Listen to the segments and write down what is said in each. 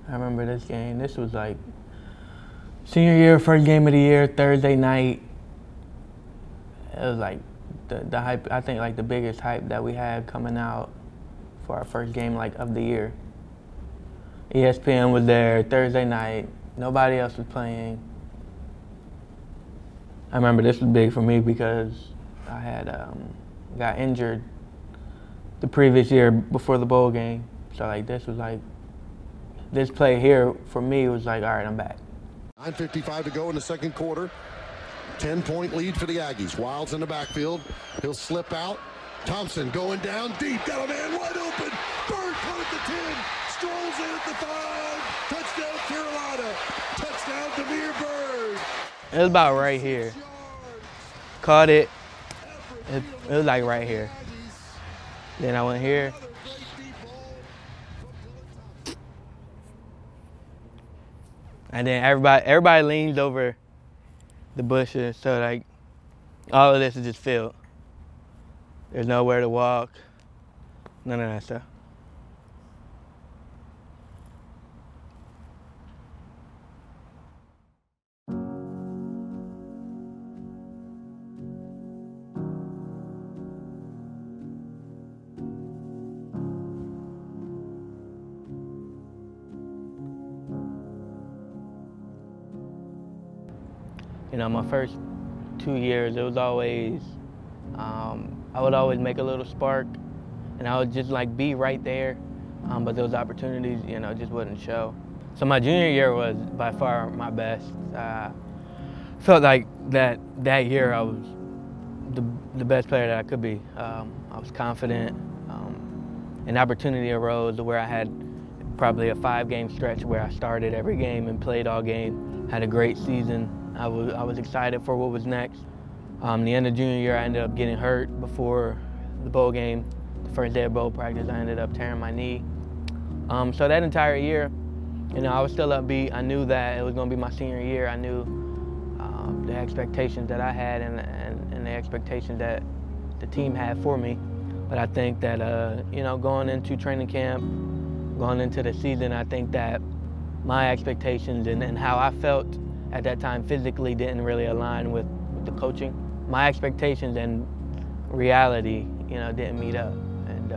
I remember this game. This was like senior year, first game of the year, Thursday night. It was like the hype, I think like the biggest hype that we had coming out for our first game like of the year. ESPN was there Thursday night. Nobody else was playing. I remember this was big for me because I had got injured the previous year before the bowl game. So like this was like, this play here for me was like, all right, I'm back. 9:55 to go in the second quarter. 10-point lead for the Aggies. Wilds in the backfield. He'll slip out. Thompson going down deep. Got a man wide open. Byrd caught at the 10. Strolls in at the 5. Touchdown Carolina. Touchdown Damiere Byrd. It was about right here. Caught it. It was like right here. Then I went here. And then everybody leans over the bushes, so like all of this is just field. There's nowhere to walk, none of that stuff. You know, my first 2 years, it was always, I would always make a little spark, and I would just like be right there, but those opportunities, you know, just wouldn't show. So my junior year was by far my best. Felt like that year I was the best player that I could be. I was confident. An opportunity arose where I had probably a 5-game stretch where I started every game and played all game, had a great season. I was excited for what was next. The end of junior year, I ended up getting hurt before the bowl game. The first day of bowl practice, I ended up tearing my knee. So that entire year, you know, I was still upbeat. I knew that it was going to be my senior year. I knew the expectations that I had and the expectations that the team had for me. But I think that, you know, going into training camp, going into the season, I think that my expectations and how I felt at that time physically didn't really align with the coaching. My expectations and reality, you know, didn't meet up. And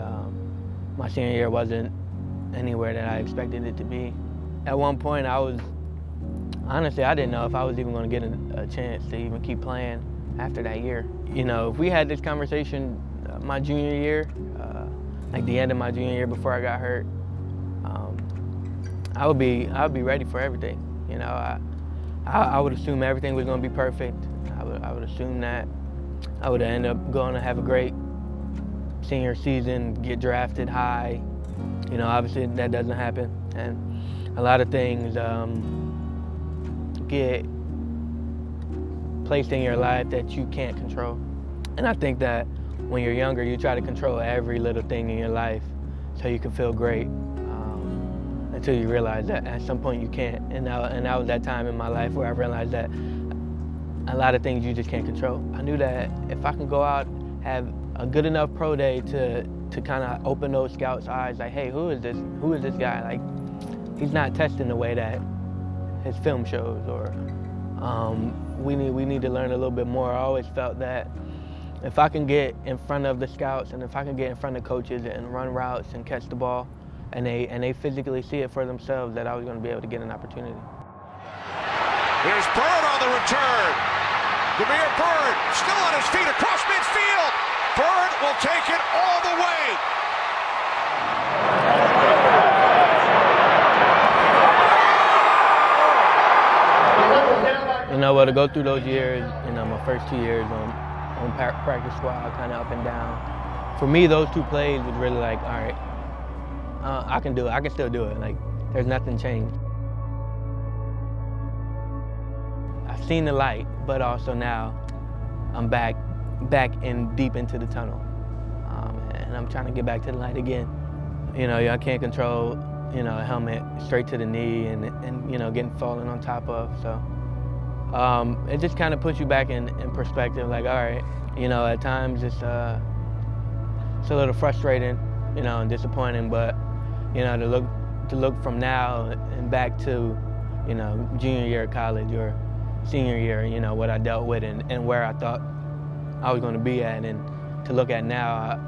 my senior year wasn't anywhere that I expected it to be. At one point, honestly, I didn't know if I was even going to get a chance to even keep playing after that year. You know, if we had this conversation my junior year, like the end of my junior year before I got hurt, I would be ready for everything. You know, I would assume everything was going to be perfect. I would assume that I would end up going to have a great senior season, get drafted high. You know, obviously that doesn't happen, and a lot of things get placed in your life that you can't control. And I think that when you're younger, you try to control every little thing in your life so you can feel great. Until you realize that at some point you can't. And that was that time in my life where I realized that a lot of things you just can't control. I knew that if I can go out, have a good enough pro day to kind of open those scouts' eyes, like, hey, who is this guy? Like, he's not testing the way that his film shows, or we need to learn a little bit more. I always felt that if I can get in front of the scouts and if I can get in front of coaches and run routes and catch the ball, and they physically see it for themselves, that I was going to be able to get an opportunity. Here's Byrd on the return. Damiere Byrd still on his feet across midfield. Byrd will take it all the way. You know, well, to go through those years, you know, my first 2 years on practice squad, kind of up and down. For me, those 2 plays was really like, all right, I can do it. I can still do it. Like, there's nothing changed. I've seen the light, but also now I'm back in deep into the tunnel, and I'm trying to get back to the light again. You know, I can't control, you know, a helmet straight to the knee and you know, getting fallen on top of. So it just kind of puts you back in perspective. Like, all right, you know, at times it's a little frustrating, you know, and disappointing, but you know, to look from now and back to, you know, junior year of college or senior year, you know, what I dealt with and where I thought I was going to be at, and to look at now,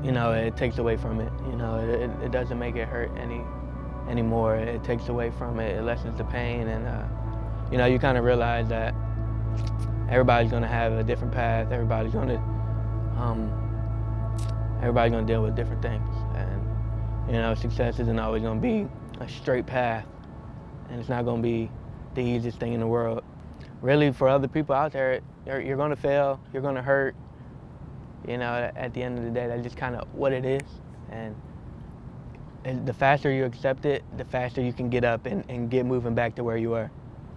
you know, it takes away from it. You know, it doesn't make it hurt anymore. It takes away from it. It lessens the pain, and you know, you kind of realize that everybody's going to have a different path. Everybody's going to deal with different things, and you know, success isn't always going to be a straight path, and it's not going to be the easiest thing in the world. Really, for other people out there, you're going to fail. You're going to hurt. You know, at the end of the day, that's just kind of what it is. And the faster you accept it, the faster you can get up and get moving back to where you were.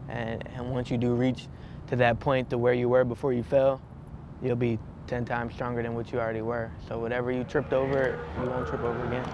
And once you do reach to that point to where you were before you fell, you'll be 10 times stronger than what you already were. So whatever you tripped over, you won't trip over again.